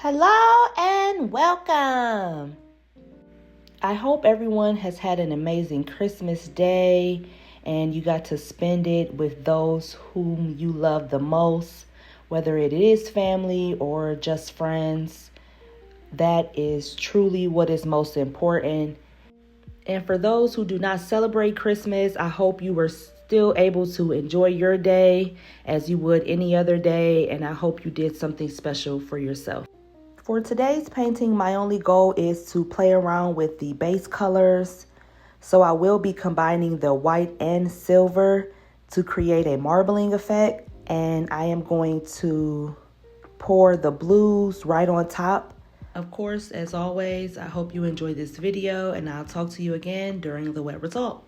Hello and welcome. I hope everyone has had an amazing Christmas day and you got to spend it with those whom you love the most, whether it is family or just friends. That is truly what is most important. And for those who do not celebrate Christmas, I hope you were still able to enjoy your day as you would any other day, and I hope you did something special for yourself. For today's painting, my only goal is to play around with the base colors. So I will be combining the white and silver to create a marbling effect. And I am going to pour the blues right on top. Of course, as always, I hope you enjoyed this video and I'll talk to you again during the wet result.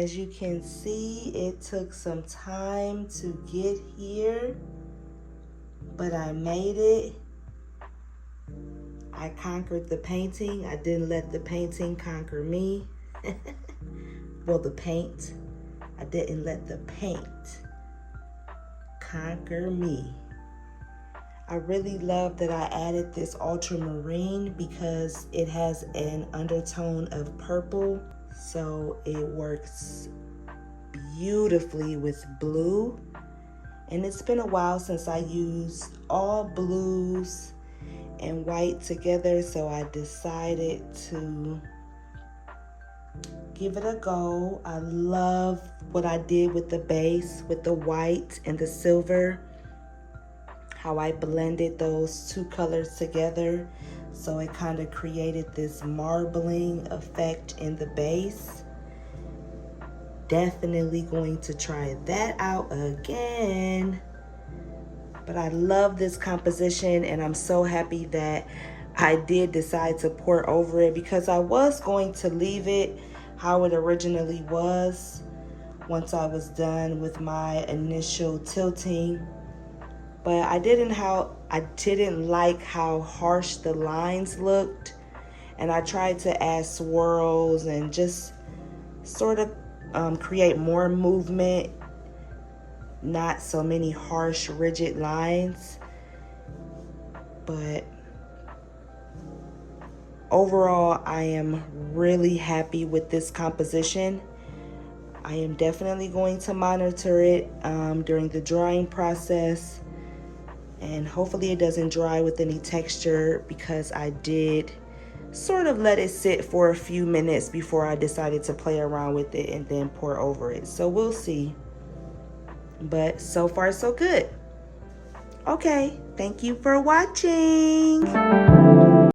As you can see, it took some time to get here, but I made it. I conquered the painting. I didn't let the painting conquer me. Well, the paint. I didn't let the paint conquer me. I really love that I added this ultramarine because it has an undertone of purple, so it works beautifully with blue. And it's been a while since I used all blues and white together, so I decided to give it a go. I love what I did with the base, with the white and the silver, how I blended those two colors together, so it kind of created this marbling effect in the base. Definitely going to try that out again. But I love this composition, and I'm so happy that I did decide to pour over it, because I was going to leave it how it originally was once I was done with my initial tilting. But I didn't like how harsh the lines looked, and I tried to add swirls and just sort of create more movement, not so many harsh, rigid lines. But overall, I am really happy with this composition. I am definitely going to monitor it during the drying process, and hopefully it doesn't dry with any texture, because I did sort of let it sit for a few minutes before I decided to play around with it and then pour over it. So we'll see. But so far so good. Okay, thank you for watching.